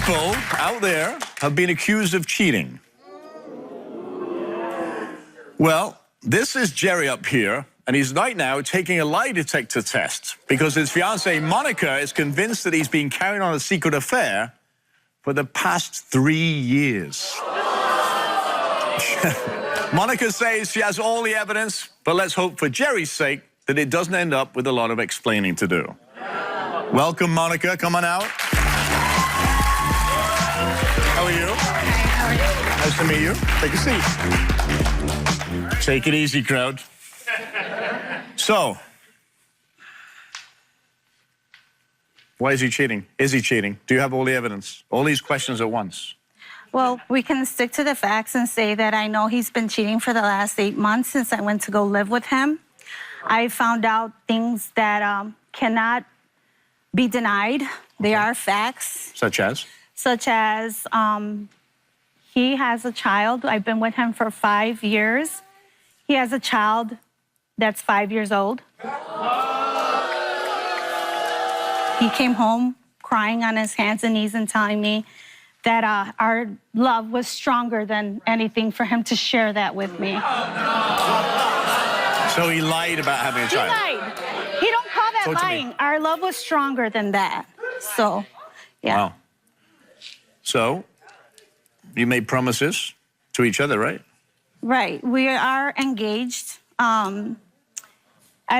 people out there have been accused of cheating. Well, this is Jerry up here, and he's right now taking a lie detector test because his fiancée, Monica, is convinced that he's been carrying on a secret affair for the past 3 years. Monica says she has all the evidence, but let's hope for Jerry's sake that it doesn't end up with a lot of explaining to do. Welcome, Monica. Come on out. How are you? Hi, how are you? Nice to meet you. Take a seat. Take it easy, crowd. So, why is he cheating? Is he cheating? Do you have all the evidence? All these questions at once. Well, we can stick to the facts and say that I know he's been cheating for the last 8 months since I went to go live with him. I found out things that cannot be denied. They are facts. Such as? Such as he has a child. I've been with him for 5 years. He has a child that's 5 years old. He came home crying on his hands and knees and telling me that our love was stronger than anything for him to share that with me. So he lied about having a child? He lied. He don't call that lying. Our love was stronger than that. So, yeah. Wow. So, you made promises to each other, right? Right. We are engaged. I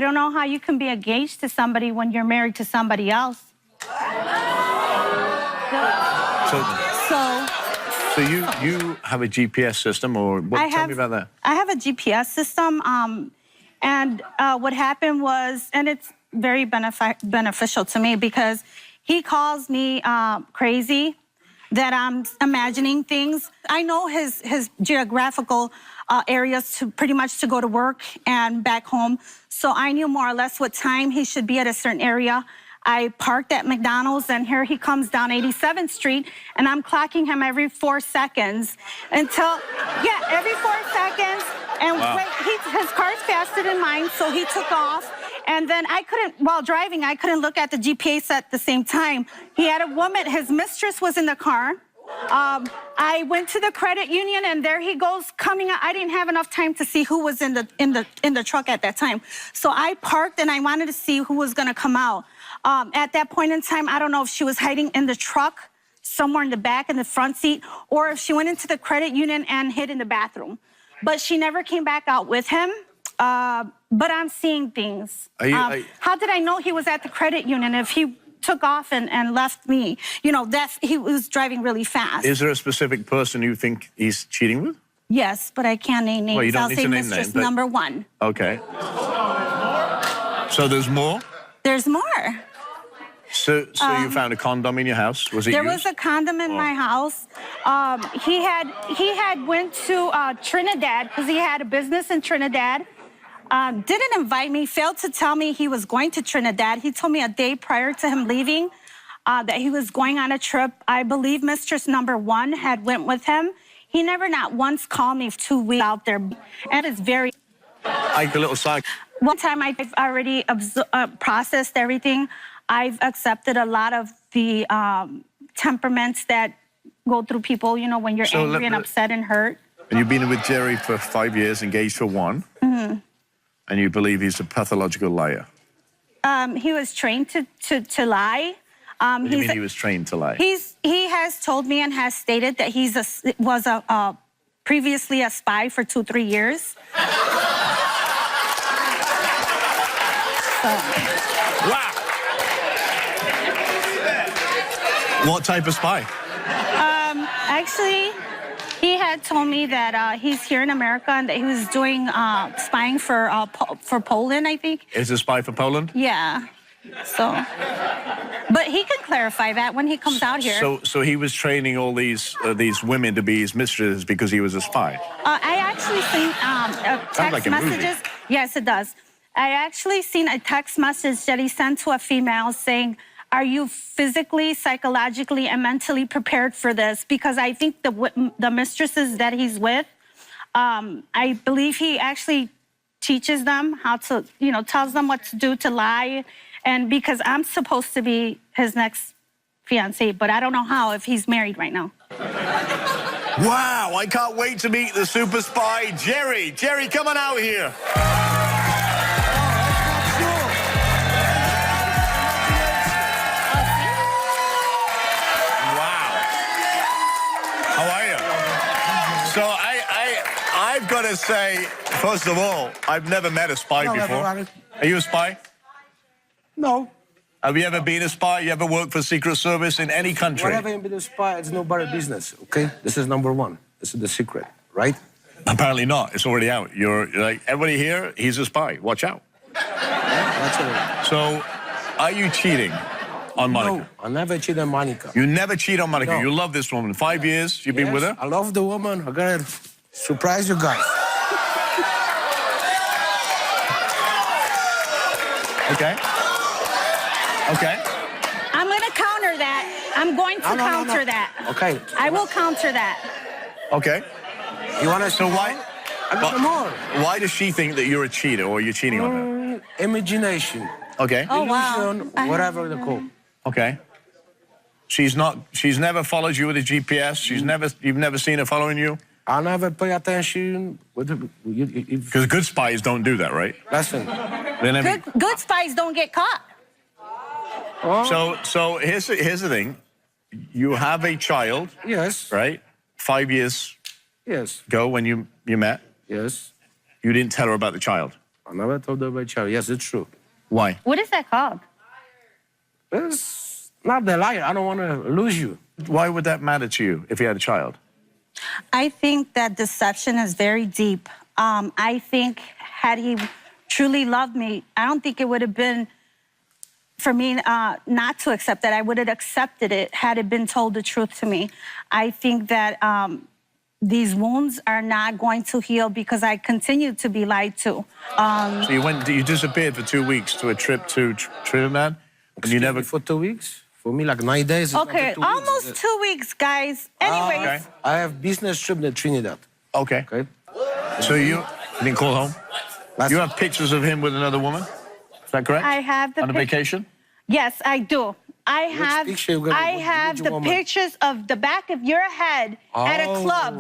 don't know how you can be engaged to somebody when you're married to somebody else. So you have a GPS system, or what? Tell me about that. I have a GPS system, and what happened was, and it's very beneficial to me because he calls me crazy, that I'm imagining things. I know his geographical areas to pretty much to go to work and back home. So I knew more or less what time he should be at a certain area. I parked at McDonald's, and here he comes down 87th Street, and I'm clocking him every 4 seconds until, every 4 seconds. And wow. His car's faster than mine, so he took off. And then while driving, I couldn't look at the GPS at the same time. He had a woman, his mistress was in the car. I went to the credit union, and there he goes coming out. I didn't have enough time to see who was in the truck at that time. So I parked, and I wanted to see who was gonna come out. At that point in time, I don't know if she was hiding in the truck, somewhere in the back, in the front seat, or if she went into the credit union and hid in the bathroom. But she never came back out with him. But I'm seeing things. How did I know he was at the credit union if he took off and left me? You know, he was driving really fast. Is there a specific person you think he's cheating with? Yes, but I can't name names. Well, you don't I'll need say to name mistress names, number one. Okay. So there's more? There's more. So you found a condom in your house? Was it There used? was a condom in my house. He had went to Trinidad because he had a business in Trinidad. Didn't invite me, failed to tell me he was going to Trinidad. He told me a day prior to him leaving that he was going on a trip. I believe mistress number one had went with him. He never not once called me 2 weeks out there. And it's very... Like a little side. One time I've already processed everything. I've accepted a lot of the temperaments that go through people, you know, when you're angry and upset and hurt. And you've been with Jerry for 5 years, engaged for 1. Mm-hmm. And you believe he's a pathological liar? He was trained to lie. What do you mean he was trained to lie? He has told me and has stated that he was previously a spy for 2-3 years. Wow! What type of spy? Actually, he had told me that he's here in America and that he was doing spying for Poland, I think. Is a spy for Poland? Yeah. So, but he can clarify that when he comes out here. So he was training all these women to be his mistresses because he was a spy. I actually seen text messages. Yes, it does. I actually seen a text message that he sent to a female saying, "Are you physically, psychologically, and mentally prepared for this?" Because I think the mistresses that he's with, I believe he actually teaches them how to, tells them what to do to lie. And because I'm supposed to be his next fiance, but I don't know how if he's married right now. Wow, I can't wait to meet the super spy, Jerry. Jerry, come on out here. Wow. How are you? So I've got to say, first of all, I've never met a spy before. Are you a spy? No. Have you ever been a spy? You ever worked for Secret Service in any country? Whenever you been a spy, it's nobody's business, okay? This is number one. This is the secret, right? Apparently not. It's already out. You're like, everybody here, he's a spy. Watch out. That's all. So, are you cheating on Monica? No, I never cheated on Monica. You never cheat on Monica. No. You love this woman. 5 years you've been with her? I love the woman. I gotta surprise you guys. Okay. Okay. I'm going to counter that. I'm going to counter that. Okay. I will counter that. Okay. You wanna So why? I got more. Why does she think that you're a cheater or you're cheating on her? Imagination. Okay. Oh, wow. Illusion, whatever they call. Okay. She's never followed you with a GPS. You've never seen her following you? I never pay attention. Because good spies don't do that, right? Listen. They never. Good spies don't get caught. So here's the thing. You have a child, Yes. right? 5 years Yes. ago when you met. Yes. You didn't tell her about the child. I never told her about child. Yes, it's true. Why? What is that called? It's not the liar. I don't want to lose you. Why would that matter to you if you had a child? I think that deception is very deep. I think had he truly loved me, I don't think it would have been for me not to accept that. I would have accepted it had it been told the truth to me. I think that these wounds are not going to heal because I continue to be lied to. So you disappeared for 2 weeks to a trip to Trinidad, and you never. For 2 weeks? For me, like 9 days. Okay, almost 2 weeks, guys. Anyways. Okay. I have business trip to Trinidad. Okay. Okay. So you didn't call home? You have pictures of him with another woman? Is that correct? I have the on a vacation? Yes, I do. I have picture you got? I Which have the woman? pictures of the back of your head at a club.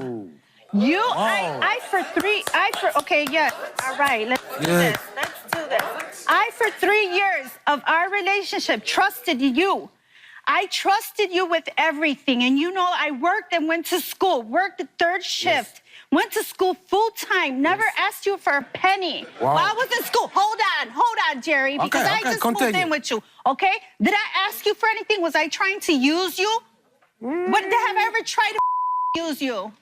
Okay, yeah. All right, let's do Good. this. Let's do this. I, for 3 years of our relationship, trusted you. I trusted you with everything. And you know, I worked and went to school, worked the third shift, went to school full time, never asked you for a penny. Wow. While I was in school. Hold on, Jerry, because I just moved in with you, okay? Did I ask you for anything? Was I trying to use you? What have I ever tried to use you?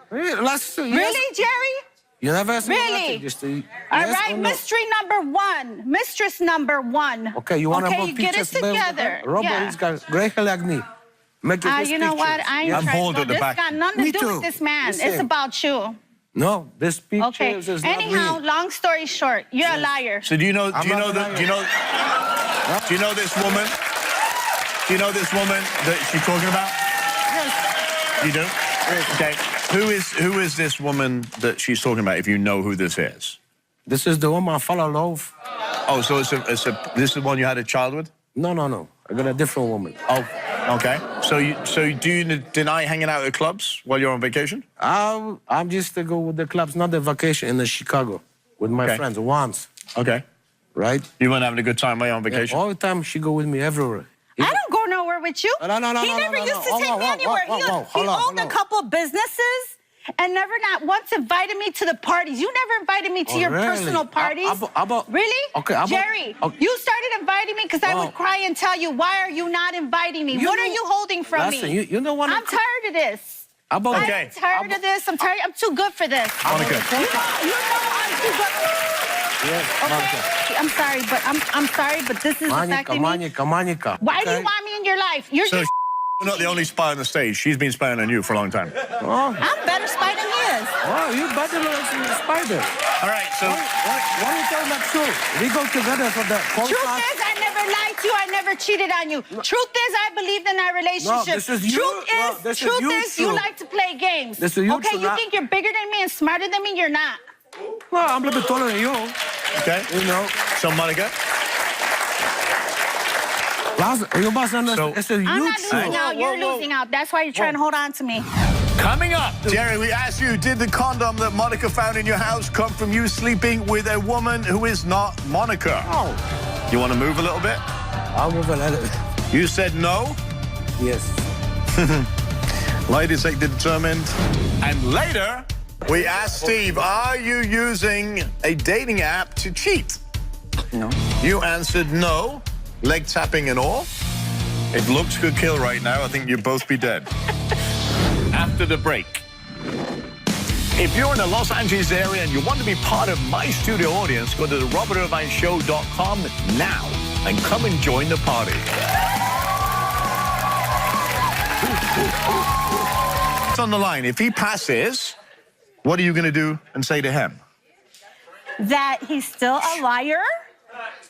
Really, Jerry? You never asked me Really? nothing, just All yes right, or no? mystery number one. Mistress number one. Okay, you want to you get it together. Robert is got gray hair like me. Make it You know what? I ain't I'm trying bold to at the This back. got nothing to Me do too. with this man. Listen. It's about you. No, this picture Okay. is not Anyhow, me. long story short, you're a liar. So do you know I'm not a liar. do you know this woman? Do you know this woman that she's talking about? Yes. You do? Yes. Okay. Who is this woman that she's talking about, if you know who this is? This is the woman I fall in love. Oh, so this is the one you had a child with? No. I got a different woman. Oh, okay. So do you deny hanging out at clubs while you're on vacation? I'm just to go with the clubs, not the vacation in Chicago with my Okay. friends once, Okay. right? You weren't having a good time while you're on vacation? All the time she go with me everywhere. I don't go nowhere with you. No, He never used to take me anywhere. He owned a couple of businesses and never not once invited me to the parties. You never invited me to your really? personal parties. Really? Okay, Jerry, you started inviting me because I would cry and tell you, why are you not inviting me? What are you holding from Listen, me? you know what? I'm tired of this. Okay. I'm tired of this. I'm tired. I'm too good for this. Monica. You know I'm too good. Yes, Monica. I'm sorry, but I'm sorry, but this is affecting me. Monica. Why do you want me in your life? You're So just you're not the only spy on the stage. She's been spying on you for a long time. Oh, I'm better spy than he is. you better than the spider. All right, so Why you tell that truth? We go together for the Truth is, I never lied to you. I never cheated on you. Truth is, I believed in our relationship. this is you. Truth is, you like to play games. This is you, okay, you not- think you're bigger than me and smarter than me? You're not. Well, I'm a little bit taller than you. okay. You know. So Monica, You must understand. It's a I'm not huge losing show. out. You're losing out. That's why you're trying to hold on to me. Coming up, Jerry, we asked you, did the condom that Monica found in your house come from you sleeping with a woman who is not Monica? Oh, You want to move a little bit? I'll move a little. You said no. Yes. Lie detector determined. And later, we asked Steve, are you using a dating app to cheat? No. You answered no, leg tapping and all. If looks could kill right now, I think you'd both be dead. After the break. If you're in the Los Angeles area and you want to be part of my studio audience, go to the robertirvineshow.com now and come and join the party. It's on the line. If he passes, what are you going to do and say to him? That he's still a liar?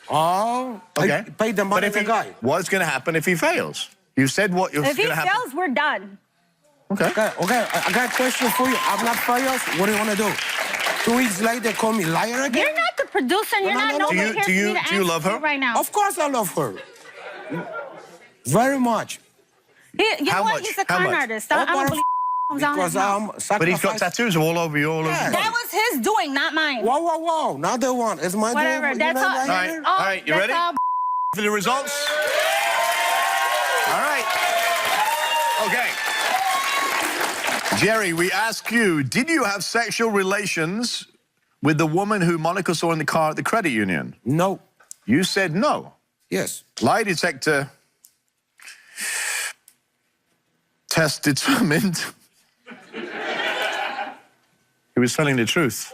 Oh, Okay. I paid the money to the guy. What's going to happen if he fails? You said what was If he going to happen. fails, we're done. Okay. Okay, I got a question for you. I'm not failed. What do you want to do? 2 weeks later, call me liar again? You're not the producer. And you're No, not no, no. nobody here for me to do you answer love her? right now. Of course I love her. Very much. You know How what? much? He's a How con much? artist. I don't believe comes out his Because mouth. I'm But he's got sacrificing. tattoos all over you, all over Yeah. you. That was his doing, not mine. Whoa, whoa, whoa. Not the one. It's my Whatever. doing. That's all. Right All right. here. All right, you that's ready? all. For the results? All right. Okay. Jerry, we ask you, did you have sexual relations with the woman who Monica saw in the car at the credit union? No. You said no. Yes. Lie detector test determined he was telling the truth.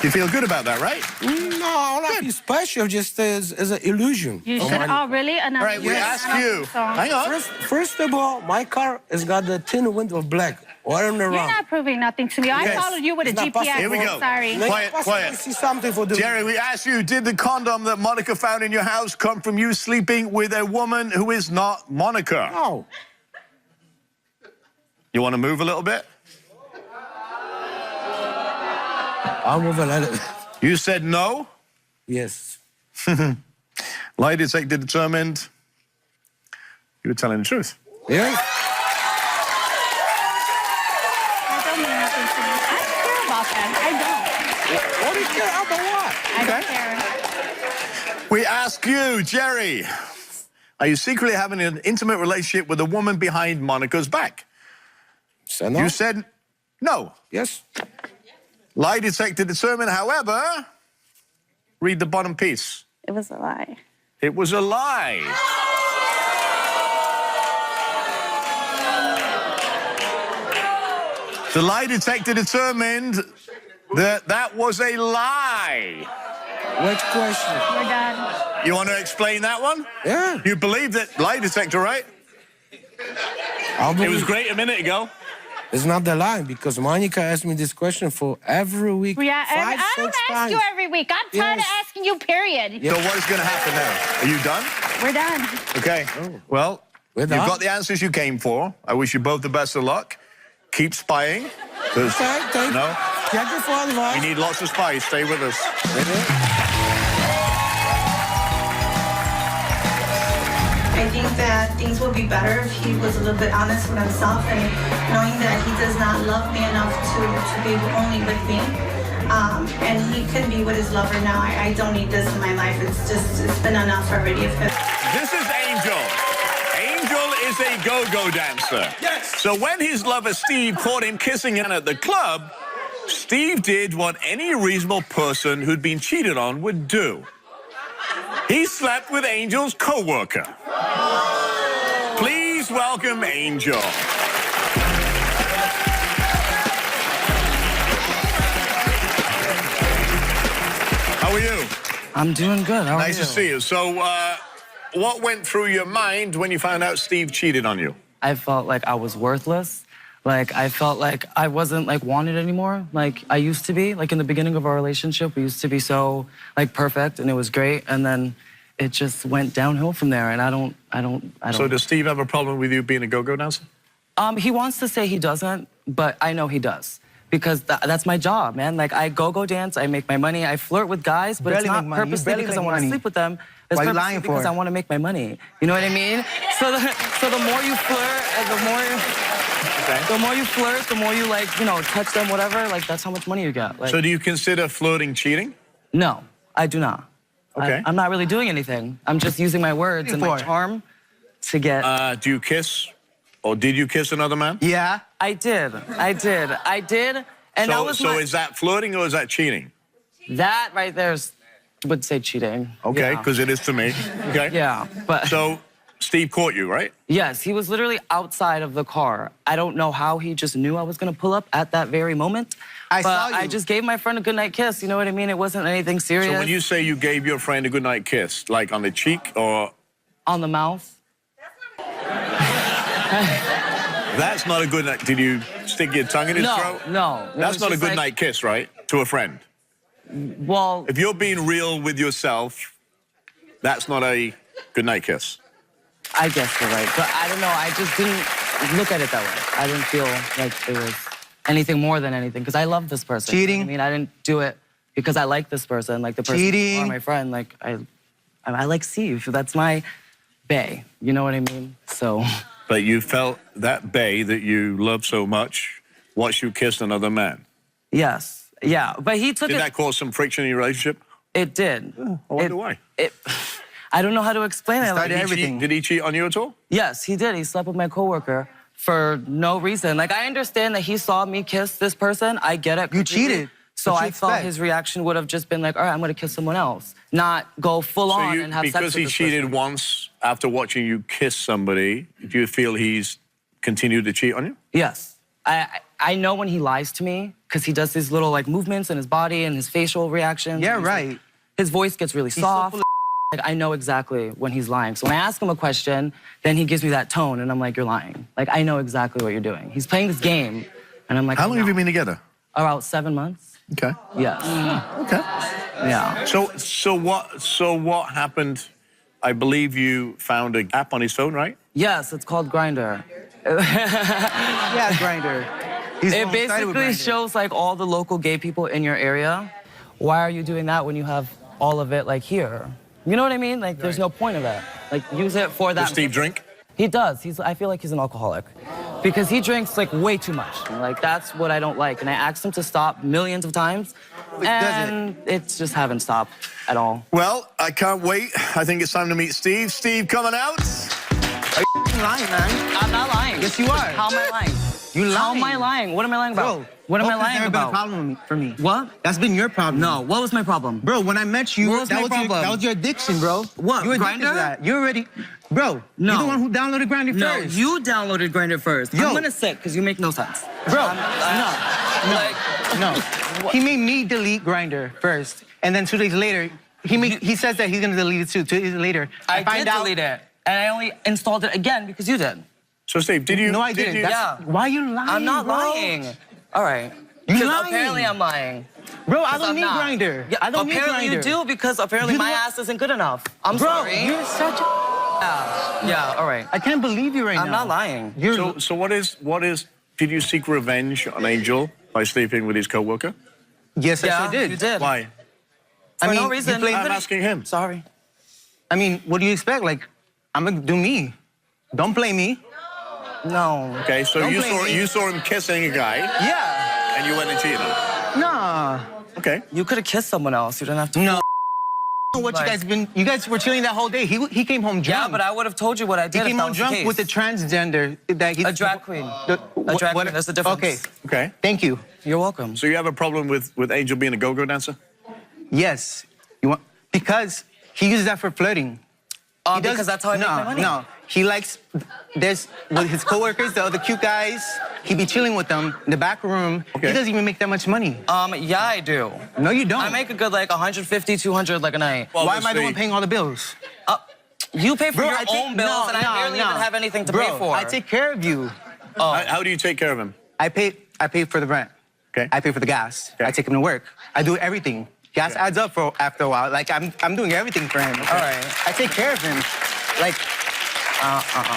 You feel good about that, right? No, nothing special. Just as an illusion. You of should. money. Oh, really? All right, we ask you. Hang on. First of all, my car has got the thin window of black. What am I You're wrong? not proving nothing to me. I Yes. followed you with a It's not GPS. possible. Here we go. Sorry. Quiet, quiet. See something for the Jerry, we asked you, did the condom that Monica found in your house come from you sleeping with a woman who is not Monica? No. You want to move a little bit? I'll move a little. You said no. Yes. Lie detector determined you were telling the truth. Yes. That don't mean nothing to me. I don't care about that. I don't. What do you care about what? I don't care. We ask you, Jerry, are you secretly having an intimate relationship with a woman behind Monica's back? So no. You said no. Yes. Lie detector determined, however, read the bottom piece. It was a lie. It was a lie. The lie detector determined that that was a lie. Which question? We're done. You want to explain that one? Yeah. You believe that lie detector, right? I'll It was believe- great a minute ago. It's not the lie because Monica asked me this question for every week. Yeah, five, I don't 6 ask times. you every week. I'm tired of Yes. asking you, period. Yeah. So what is going to happen now? Are you done? We're done. Okay. Well, We're you've done. got the answers you came for. I wish you both the best of luck. Keep spying. 'Cause, Okay, thank no, Thank you for the advice. we need lots of spies. Stay with us. I think that things would be better if he was a little bit honest with himself and knowing that he does not love me enough to be only with me. And he can be with his lover now. I don't need this in my life. It's been enough already of him. This is Angel. Angel is a go-go dancer. Yes. So when his lover Steve caught him kissing Anna at the club, Steve did what any reasonable person who'd been cheated on would do. He slept with Angel's co-worker. Please welcome Angel. How are you? I'm doing good. How are Nice you? to see you. So, what went through your mind when you found out Steve cheated on you? I felt like I was worthless. Like, I felt like I wasn't, like, wanted anymore, like I used to be. Like, in the beginning of our relationship, we used to be so, like, perfect, and it was great. And then it just went downhill from there, and I don't. So does Steve have a problem with you being a go-go dancer? He wants to say he doesn't, but I know he does. because that's my job, man. Like, I go dance, I make my money, I flirt with guys, but it's Barely not make money. You purposely barely because I make want to money. sleep with them. It's Why you purposely lying because for? I want to make my money. You know what I mean? So the more you flirt and the more you flirt, the more you, like, you know, touch them, whatever, like, that's how much money you get. Like, So do you consider flirting cheating? no, I do not. Okay. I'm not really doing anything. I'm just using my words and my charm to get... Do you kiss, or did you kiss another man? Yeah. I did. And that was So my... is that flirting or is that cheating? That right there would say cheating. Okay, Yeah. because it is to me. Okay. Yeah, but... So Steve caught you, right? Yes, he was literally outside of the car. I don't know how he just knew I was gonna pull up at that very moment. I but saw you. I just gave my friend a goodnight kiss, you know what I mean? It wasn't anything serious. So when you say you gave your friend a goodnight kiss, like on the cheek or... On the mouth. That's not a good night. Did you stick your tongue in his throat? No. It That's was not a just good like- night kiss, right? To a friend. Well, If you're being real with yourself, that's not a good night kiss. I guess you're right. But I don't know, I just didn't look at it that way. I didn't feel like it was anything more than anything, because I love this person. Cheating? I mean, I didn't do it because I like this person, like the person Cheating? or my friend. Like, I like Steve. That's my bae. You know what I mean? So... But you felt that bae that you love so much watched you kiss another man. Yes, yeah, but he took Did it... that cause some friction in your relationship? It did. I wonder why. I don't know how to explain it. Like, Started everything. Did he cheat on you at all? yes, he did. He slept with my coworker for no reason. Like, I understand that he saw me kiss this person. I get it. You completely. cheated. So What you I thought expect? his reaction would have just been like, all right, I'm going to kiss someone else. Not go full So on and have sex because with he this cheated person. once after watching you kiss somebody, do you feel he's continued to cheat on you? Yes. I know when he lies to me because he does these little, like, movements in his body and his facial reactions. Yeah, He's like- right. his voice gets really so soft. full Like, I know exactly when he's lying. So when I ask him a question, then he gives me that tone, and I'm like, you're lying. Like, I know exactly what you're doing. He's playing this game, and I'm like, How long no. have you been together? About 7 months. Okay. Yes. Okay. Yeah. So what happened? I believe you found an app on his phone, right? Yes, it's called Grindr. Yeah, Grindr. It basically shows, like, all the local gay people in your area. Why are you doing that when you have all of it, like, here? You know what I mean? Like, there's no point of that. Like, use it for that. Does Steve drink? He does. I feel like he's an alcoholic. Because he drinks, like, way too much. Like, that's what I don't like. And I asked him to stop millions of times. And it's just haven't stopped at all. Well, I can't wait. I think it's time to meet Steve. Steve coming out. You're lying, man. I'm not lying. Yes, you are. How am I lying? You lying. How am I lying? What am I lying about? Bro, what am I hope lying that's never about? been a problem for me. What? That's been your problem. No, what was my problem? Bro, when I met you, What was my problem? that was your addiction, bro. What, You addicted Grindr? to that. You already... Bro, No. you're the one who downloaded Grindr No, first. you downloaded Grindr first. Yo. I'm gonna sit because you make no sense. Bro, Like, no. He made me delete Grindr first. And then 2 days later, he says that he's gonna delete it too. 2 days later, I find did out... delete it, and I only installed it again because you did. So Steve, did you? No, I did didn't. you- That's- Yeah. Why are you lying, I'm not bro? lying. All right. You Because lying. apparently I'm lying. Bro, I 'Cause don't I'm need not. Grindr. Yeah, I don't need apparently Grindr. you do because apparently You my don't- ass isn't good enough. I'm Bro, sorry. you're such a... Yeah, all right. I can't believe you right now. I'm not lying. You're... So what is? Did you seek revenge on Angel by sleeping with his coworker? Yes, Yeah, I did. you did. Why? For I mean, no you reason. played- I'm asking him. Sorry. I mean, what do you expect? Like, I'm gonna do me. Don't blame me. No. Okay, so Don't you blame saw me. you saw him kissing a guy, Yeah. and you went and cheated on him. Nah. Okay. You could have kissed someone else. You didn't have to. No. What Like- you guys were chilling that whole day. He came home drunk. Yeah, but I would have told you what I He did. came if home that was the drunk with a case. transgender that he... A drag queen. The- A drag queen, there's a difference. Okay, Okay. thank you. You're welcome. So you have a problem with Angel being a go-go dancer? Yes. You want... Because he uses that for flirting. He does- Because that's how I make my money. No, he likes... There's... With his coworkers, the other cute guys, he be chilling with them in the back room. Okay. He doesn't even make that much money. Yeah, I do. No, you don't. I make a good, like, 150, 200, like, a night. Well, Why am I the obviously- one paying all the bills? You pay for Bro, your I take... own bills, and I barely even have anything to pay for. I take care of you. How do you take care of him? I pay for the rent. Okay. I pay for the gas. Okay. I take him to work. I do everything. Gas adds up after a while. Like, I'm doing everything for him. All right. I take care of him. Like,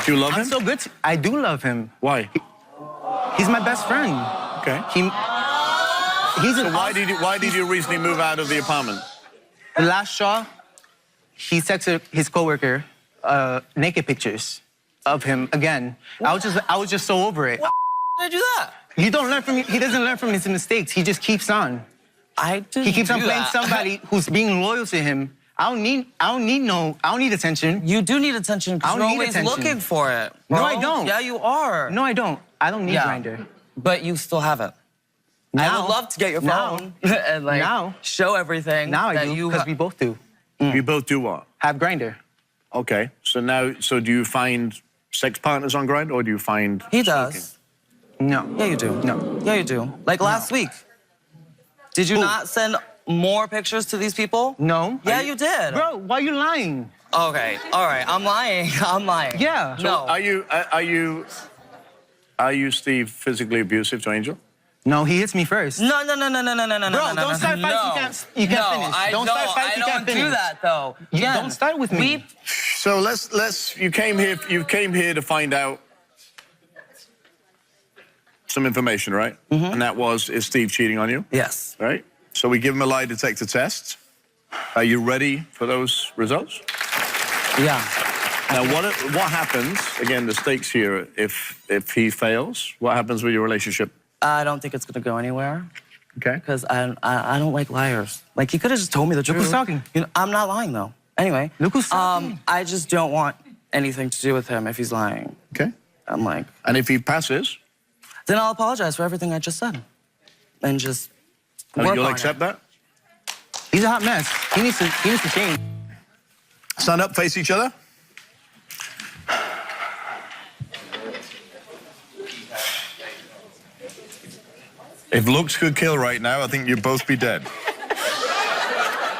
Do you love I'm him? so good. I do love him. Why? He's my best friend. Okay. He's So an why did you recently move out of the apartment? The last straw, he texted his coworker naked pictures of him again. I was just so over it. Why did I do that? You don't learn from he doesn't learn from his mistakes. He just keeps on. I didn't He keeps on do playing that. somebody who's being loyal to him. I don't need attention. You do need attention because I you're don't need always attention. looking for it. No, bro. I don't. Yeah, you are. No, I don't. I don't need Grindr. But you still have it. I Now. would love to get your Now. phone and like Now. show everything Now I that do, you because we both do. You both do what? Have Grindr. Okay. So do you find sex partners on Grindr, or do you find He stalking? does. No. Yeah, you do. No. Yeah, you do. Like last week. Did you not send more pictures to these people? No. Yeah, you did. Bro, why are you lying? Okay, all right. I'm lying. I'm lying. Yeah. No. Are you, Steve, physically abusive to Angel? No, he hits me first. No. Bro, don't start fights you can't finish. Don't start fights you can't I don't do finish. that though. You don't start with me. So you came here to find out some information, right? Mm-hmm. And that was, is Steve cheating on you? Yes. Right? So we give him a lie detector test. Are you ready for those results? Yeah. Now, what happens, again, the stakes here, if he fails, what happens with your relationship? I don't think it's gonna go anywhere Okay. because I don't like liars. Like he could have just told me the truth. who's talking. You know, I'm not lying though. Anyway. Look who's talking. I just don't want anything to do with him if he's lying. Okay. I'm like, And if he passes, then I'll apologize for everything I just said, and just work you'll on accept it. that? He's a hot mess. He needs to change. Stand up, face each other. If looks could kill right now, I think you'd both be dead.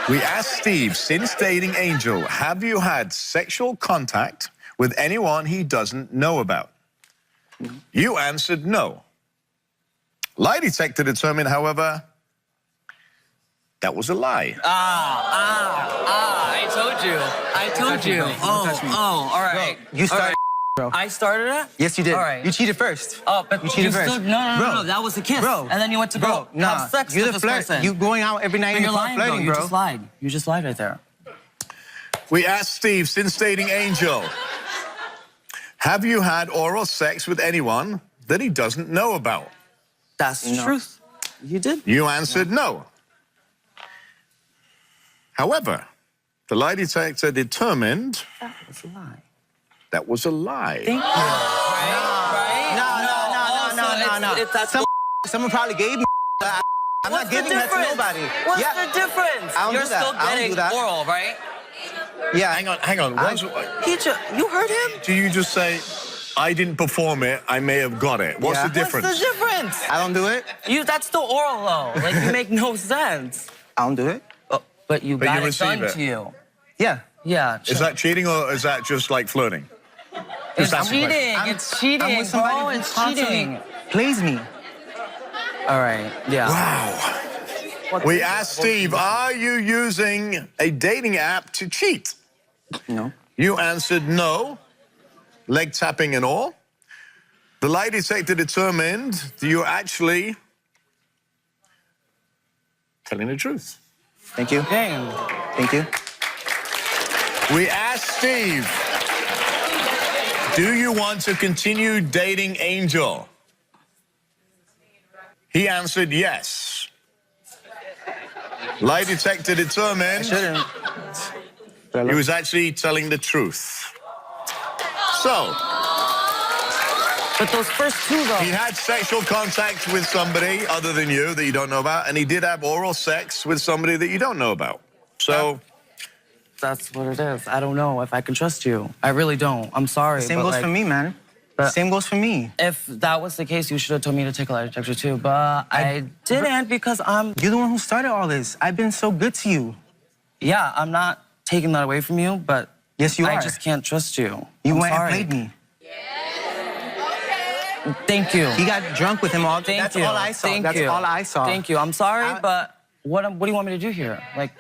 We asked Steve, since dating Angel, have you had sexual contact with anyone he doesn't know about? You answered no. Lie detector determined, however, that was a lie. I told you. I told you. Oh, all right. You started, bro. I started it? Yes, you did. All right. You cheated first. Oh, but you cheated first. Still, no, Bro. that was a kiss. Bro. And then you went to go have sex You're with the this flirt. person. You going out every night But and you're you're lying, flirting, bro. bro. You just lied. You just lied right there. We asked Steve, since dating Angel, have you had oral sex with anyone that he doesn't know about? That's the truth. You did. You answered no. However, the lie detector determined That was a lie. that was a lie. Thank you. Right? No. That's Someone probably gave me. I'm not giving that to nobody. What's Yeah. the difference? I don't You're do that. still I don't getting do that. oral, right? Yeah. Hang on. You heard him? Do you just say, I didn't perform it, I may have got it? What's Yeah. the difference? What's the difference? I don't do it. That's still oral though. Like you make no sense. I don't do it. But you But got you it receive done it. to you. Yeah. Yeah. Is that cheating or is that just like flirting? It's Just asking cheating. questions. It's cheating, I'm with somebody bro. who It's constantly cheating. plays me. All right. Yeah. Wow. We asked Steve, are you using a dating app to cheat? No. You answered no, leg tapping and all. The lie detector determined that you're actually telling the truth. Thank you. Dang. Thank you. We asked Steve, do you want to continue dating Angel? He answered yes. Lie detector determined Shouldn't. he was actually telling the truth. So, But those first two though. he had sexual contact with somebody other than you that you don't know about, and he did have oral sex with somebody that you don't know about. So, That's what it is. I don't know if I can trust you. I really don't. I'm sorry. Same but goes like, for me, man. but- Same goes for me. If that was the case, you should have told me to take a lie detector too. But I didn't because You're the one who started all this. I've been so good to you. yeah, I'm not taking that away from you, but Yes, you I are. just can't trust you. You I'm went sorry. and played me. Thank you. He got drunk with him all. Thank That's you. all I saw. Thank That's you. all I saw. Thank you. I'm sorry, but what do you want me to do here? Like,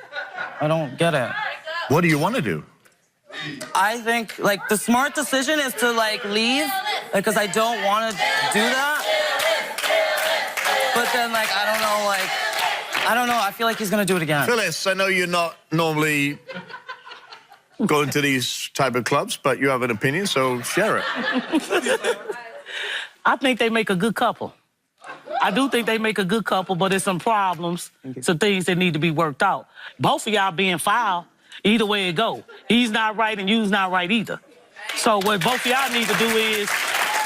I don't get it. what do you want to do? I think like the smart decision is to like leave because I don't want to do that. But then, like, I don't know, like, I don't know. I feel like he's gonna do it again. Phyllis, I know you're not normally going to these type of clubs, but you have an opinion, so share it. I think they make a good couple. I do think they make a good couple, but there's some problems, some things that need to be worked out. Both of y'all being foul, either way it go. He's not right and you's not right either. So what both of y'all need to do is,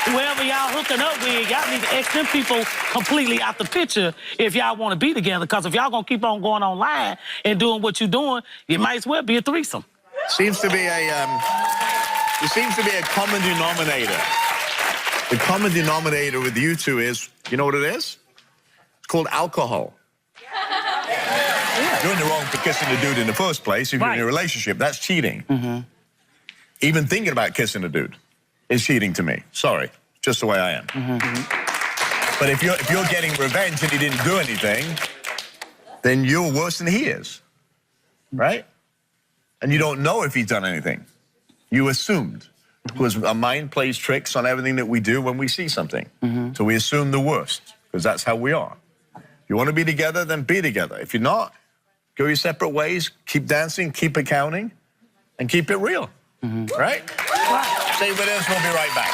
whoever y'all hooking up with, y'all need to X them people completely out the picture if y'all want to be together. Because if y'all gonna keep on going online and doing what you're doing, it might as well be a threesome. Seems to be there seems to be a common denominator. The common denominator with you two is, you know what it is? It's called alcohol. You're in the wrong for kissing the dude in the first place. If you're in a relationship, that's cheating. Even thinking about kissing a dude is cheating to me. Sorry, just the way I am. But if you're getting revenge and he didn't do anything, then you're worse than he is, right? And you don't know if he's done anything. You assumed. Because our mind plays tricks on everything that we do when we see something. So we assume the worst, because that's how we are. If you want to be together, then be together. If you're not, go your separate ways, keep dancing, keep accounting, and keep it real. Right? Stay with us, we'll be right back.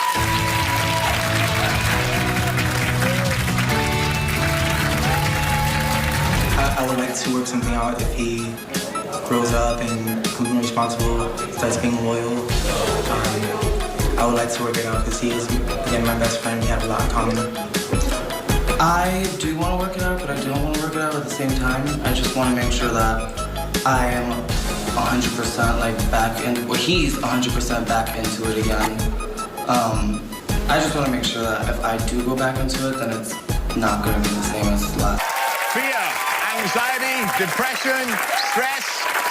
I would like to work something out if he grows up and becomes more responsible, starts being loyal. I would like to work it out because he is, again, my best friend. We have a lot in common. I do want to work it out, but I don't want to work it out at the same time. I just want to make sure that I am 100% like back in, well, he's 100% back into it again. I just want to make sure that if I do go back into it, then it's not going to be the same as last. Fear, anxiety, depression, stress,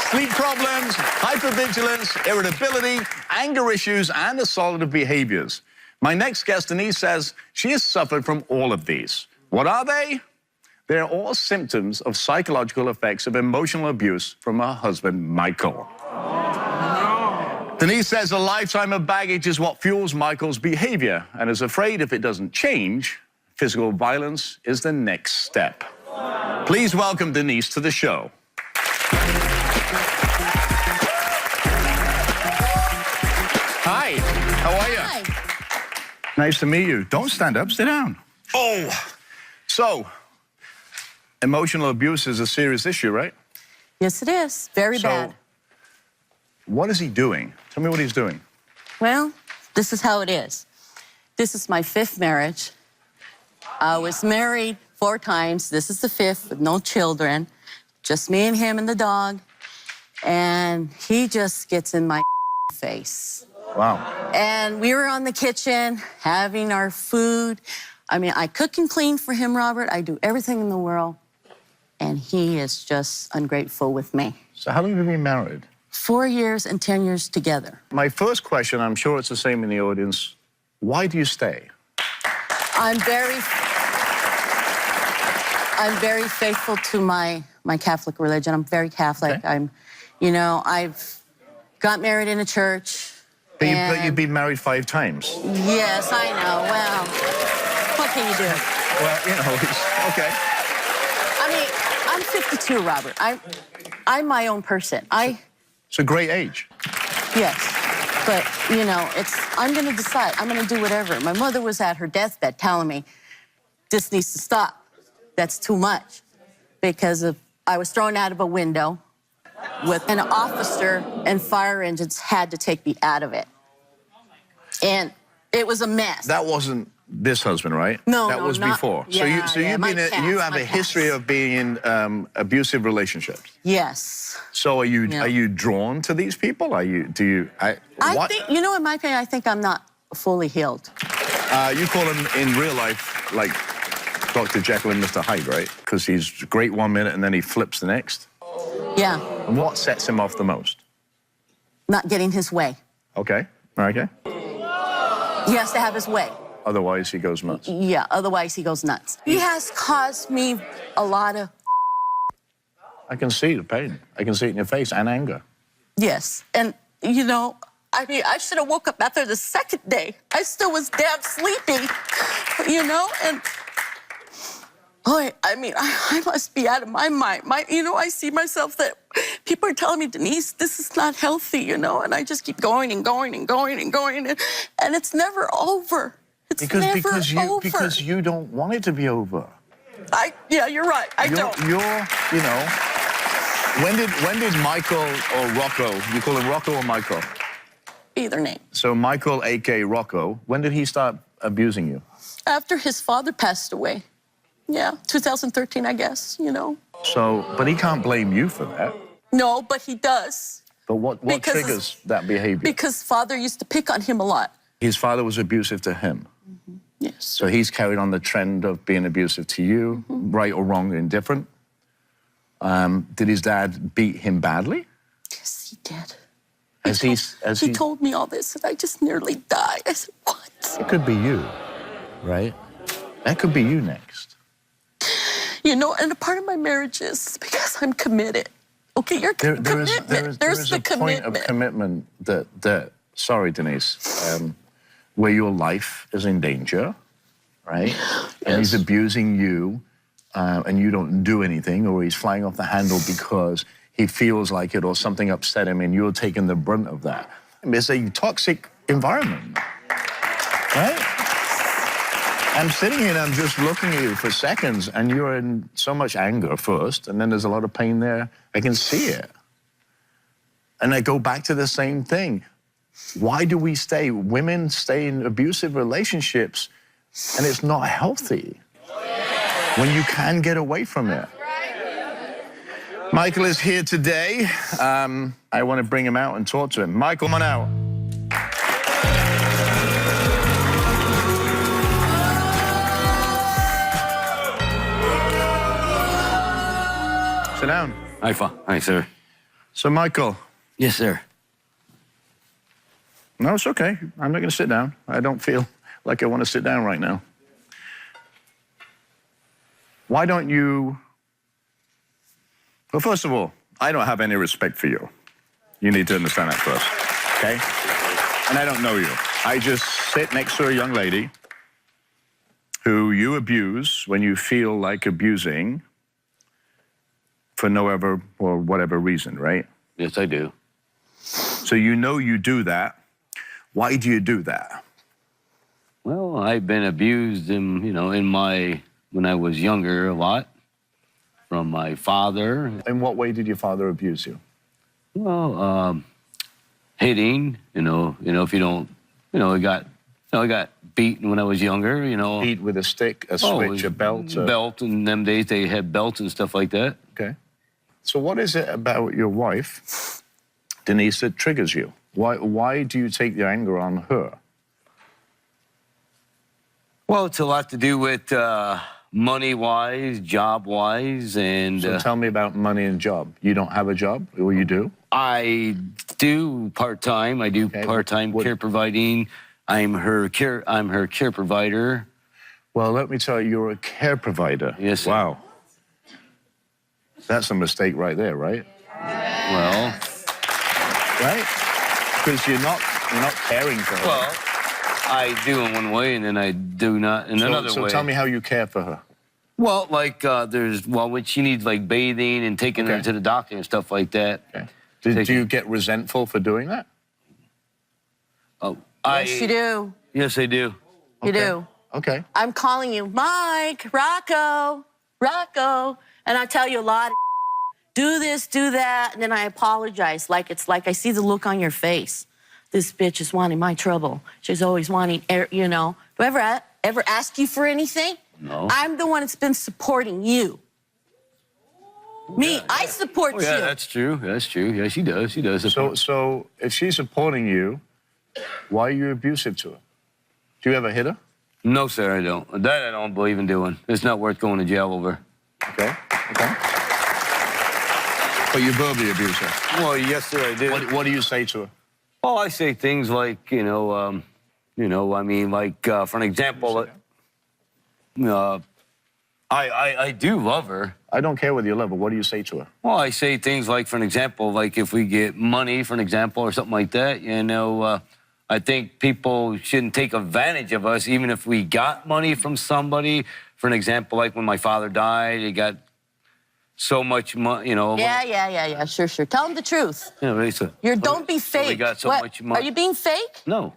sleep problems, hypervigilance, irritability, anger issues, and assaultive behaviors. My next guest, Denise, says she has suffered from all of these. What are they? They're all symptoms of psychological effects of emotional abuse from her husband, Michael. Denise says a lifetime of baggage is what fuels Michael's behavior and is afraid if it doesn't change, physical violence is the next step. Please welcome Denise to the show. Hi, how are you? Hi. Nice to meet you. Don't stand up, sit down. Oh, so emotional abuse is a serious issue, right? Yes, it is. Very bad. What is he doing? Tell me what he's doing. Well, this is how it is. This is my 5th marriage. I was married 4 times. This is the 5th with no children. Just me and him and the dog. And he just gets in my face. Wow. And we were on the kitchen having our food. I mean, I cook and clean for him, Robert. I do everything in the world. And he is just ungrateful with me. So how long have you been married? 4 years and 10 years together. My first question, I'm sure it's the same in the audience, why do you stay? I'm very faithful to my Catholic religion. I'm very Catholic. Okay. I've got married in a church. But you've been married 5 times. Yes, I know. Well, what can you do? Well, it's okay. I mean, I'm 52, Robert. I'm my own person. It's a great age. Yes, but, I'm going to decide. I'm going to do whatever. My mother was at her deathbed telling me, this needs to stop. That's too much. Because I was thrown out of a window with an officer and fire engines had to take me out of it. And it was a mess. That wasn't this husband, right? No, that was not, before. Yeah, so you have a history of being in abusive relationships. Yes. So are you drawn to these people? I think, in my opinion, I think I'm not fully healed. You call him in real life like Dr. Jekyll and Mr. Hyde, right? Because he's great one minute and then he flips the next. Yeah. And what sets him off the most? Not getting his way. Okay. Okay. He has to have his way. Otherwise, he goes nuts. Yeah, otherwise he goes nuts. He has caused me a lot of... I can see the pain. I can see it in your face and anger. Yes. And, I should have woke up after the 2nd day. I still was damn sleepy, and Oh, I mean, I must be out of my mind. I see myself that people are telling me, Denise, this is not healthy, and I just keep going and going and going and going, and it's never over. It's never over. Because you don't want it to be over. Yeah, you're right. I don't. When did Michael or Rocco, you call him Rocco or Michael? Either name. So Michael, a.k.a. Rocco, when did he start abusing you? After his father passed away. Yeah, 2013, I guess, So, but he can't blame you for that. No, but he does. But what triggers that behavior? Because father used to pick on him a lot. His father was abusive to him. Yes. So he's carried on the trend of being abusive to you, right or wrong, indifferent. Did his dad beat him badly? Yes, he did. He told me all this, and I just nearly died. I said, what? It could be you, right? That could be you next. And a part of my marriage is because I'm committed. Okay, you're commitment. There's the point of commitment that sorry, Denise, where your life is in danger, right? And he's abusing you, and you don't do anything, or he's flying off the handle because he feels like it or something upset him, and you're taking the brunt of that. It's a toxic environment, right? I'm sitting here and I'm just looking at you for seconds, and you're in so much anger first, and then there's a lot of pain there. I can see it. And I go back to the same thing. Why do we stay? Women stay in abusive relationships, and it's not healthy when you can get away from it. Michael is here today. I want to bring him out and talk to him. Michael, come on out. Sit down. Hi, sir. So, Michael. Yes, sir. No, it's okay. I'm not going to sit down. I don't feel like I want to sit down right now. Why don't you... Well, first of all, I don't have any respect for you. You need to understand that first, okay? And I don't know you. I just sit next to a young lady who you abuse when you feel like abusing for no ever or whatever reason, right? Yes, I do. So you know you do that. Why do you do that? Well, I've been abused when I was younger a lot from my father. In what way did your father abuse you? Well, hitting, if you don't, I got beaten when I was younger, Beat with a stick, a switch, a belt? Belt, in them days they had belts and stuff like that. Okay. So what is it about your wife, Denise, that triggers you? Why do you take the anger on her? Well, it's a lot to do with money-wise, job-wise, and... So tell me about money and job. You don't have a job, or you do? I do part-time. I do part-time care providing. I'm her care provider. Well, let me tell you, you're a care provider. Yes, sir. Wow. That's a mistake right there, right? Well... Right? Because you're not caring for her. Well, I do in one way, and then I do not in another way. So tell me how you care for her. Well, like when she needs like bathing and taking her to the doctor and stuff like that. Okay. Do you get resentful for doing that? Oh, Yes, you do. Yes, I do. You do. Okay. I'm calling you, Mike, Rocco, and I tell you a lot of do this, do that, and then I apologize. It's like I see the look on your face. This bitch is wanting my trouble. She's always wanting, Do I ever ask you for anything? No. I'm the one that's been supporting you. Me, I support you. Yeah, that's true. That's true. Yeah, she does. She does. So if she's supporting you, why are you abusive to her? Do you ever hit her? No, sir, I don't. That I don't believe in doing. It's not worth going to jail over. Okay. But you verbally abuse her? Well, yes, sir, I do. What do you say to her? Well, I say things like, for an example, I do love her. I don't care whether you love her. What do you say to her? Well, I say things like, for an example, like if we get money, for an example, or something like that, I think people shouldn't take advantage of us, even if we got money from somebody. For an example, like when my father died, he got so much money, you know. Yeah. Sure. Tell him the truth. Yeah, Lisa. Don't be fake. So we got so What? much money. Are you being fake? No.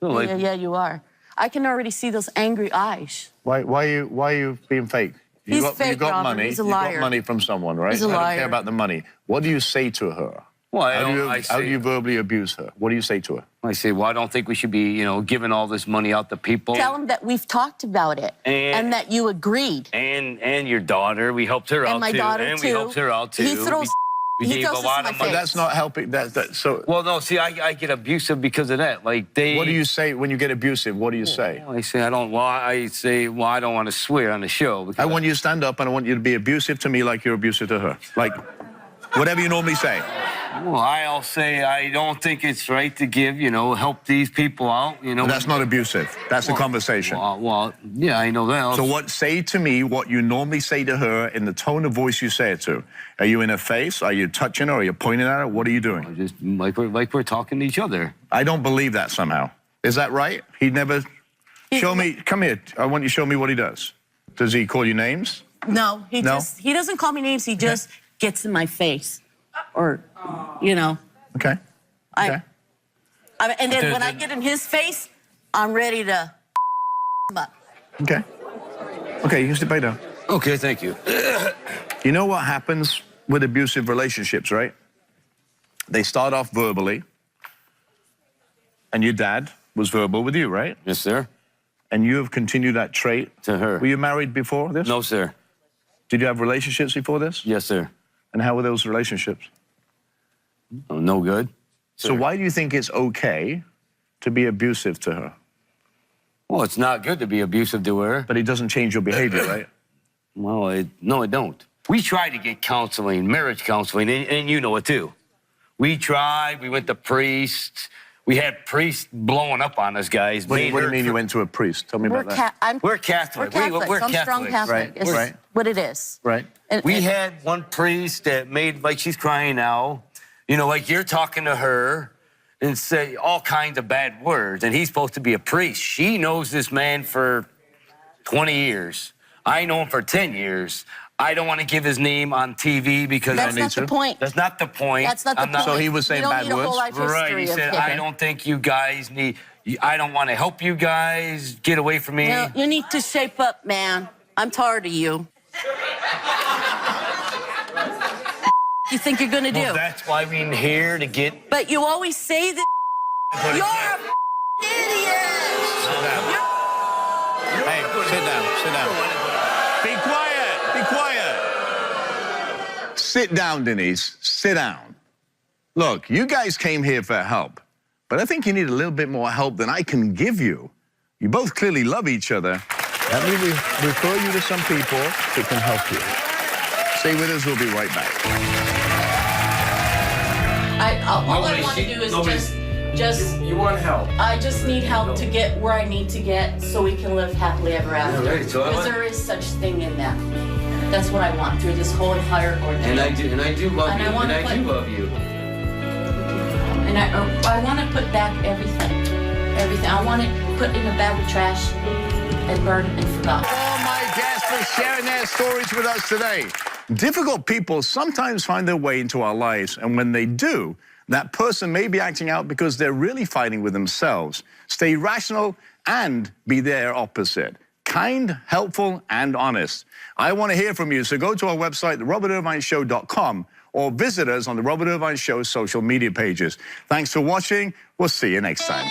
No, like, Yeah, you are. I can already see those angry eyes. Why are you being fake? He's fake, you got Robert. money. He's a You got liar. money from someone, right? He's a I don't liar. care about the money. What do you say to her? well, How do you verbally abuse her? What do you say to her? I say, well, I don't think we should be, you know, giving all this money out to people. Tell him that we've talked about it and that you agreed. And your daughter, we helped her out And my too. daughter, and too. we helped her out too. He throws. We He gave throws a this lot in my of money. face. That's not helping. So. Well, no, see, I get abusive because of that. Like they. What do you say when you get abusive? What do you say? I say I don't. Well, I say, well, I don't want to swear on the show. Because I want you to stand up and I want you to be abusive to me like you're abusive to her. Like, whatever you normally say. Well, I'll say I don't think it's right to give, you know, help these people out, you know. But that's not abusive. That's a conversation. Well, yeah, I know that. So say to me what you normally say to her in the tone of voice you say it to. Are you in her face? Are you touching her? Are you pointing at her? What are you doing? Just like we're talking to each other. I don't believe that somehow. Is that right? He never... Show me... Come here. I want you to show me what he does. Does he call you names? No, he doesn't call me names. He just gets in my face, or, you know. Okay. Okay. And then when I get in his face, I'm ready to him up. Okay. Okay, you can sit back down. Okay, thank you. You know what happens with abusive relationships, right? They start off verbally, and your dad was verbal with you, right? Yes, sir. And you have continued that trait. To her. Were you married before this? No, sir. Did you have relationships before this? Yes, sir. And how were those relationships? Oh, no good. So why do you think it's okay to be abusive to her? Well, it's not good to be abusive to her. But it doesn't change your behavior, right? Well, no, it don't. We tried to get counseling, marriage counseling, and you know it too. We tried, we went to priests. We had priests blowing up on us, guys. What do you mean you went to a priest? Tell me about that. We're Catholic. We're Catholic. I'm strong Catholic. Right, Is right. what it is. Right. We had one priest that made, like she's crying now, you know, like you're talking to her and say all kinds of bad words, and he's supposed to be a priest. She knows this man for 20 years. I know him for 10 years. I don't want to give his name on TV because That's not the point. That's not the point. That's not the point. So he was saying You don't bad need a words? whole life history Right, he of said, him. I don't think you guys need, I don't want to help you guys. Get away from me. No, you need to shape up, man. I'm tired of you. You think you're gonna do? Well, that's why we're here to get... But you always say that you're a idiot. Hey, sit down, sit down. Be quiet, be quiet. Sit down, Denise, sit down. Look, you guys came here for help, but I think you need a little bit more help than I can give you. You both clearly love each other. Let me refer you to some people that can help you. Stay with us, we'll be right back. All I want to do is just. You want help? I just need help to get where I need to get so we can live happily ever after. right, so Because there is such thing in that. That's what I want through this whole entire ordeal. And I do love And you. I wanna And I do put- love you. And I want to put back everything. Everything. I want it put in a bag of trash and burned and forgotten. All my guests for sharing their stories with us today. Difficult people sometimes find their way into our lives, and when they do, that person may be acting out because they're really fighting with themselves. Stay rational and be their opposite. Kind, helpful, and honest. I want to hear from you, so go to our website, therobertirvineshow.com, or visit us on the Robert Irvine Show social media pages. Thanks for watching. We'll see you next time.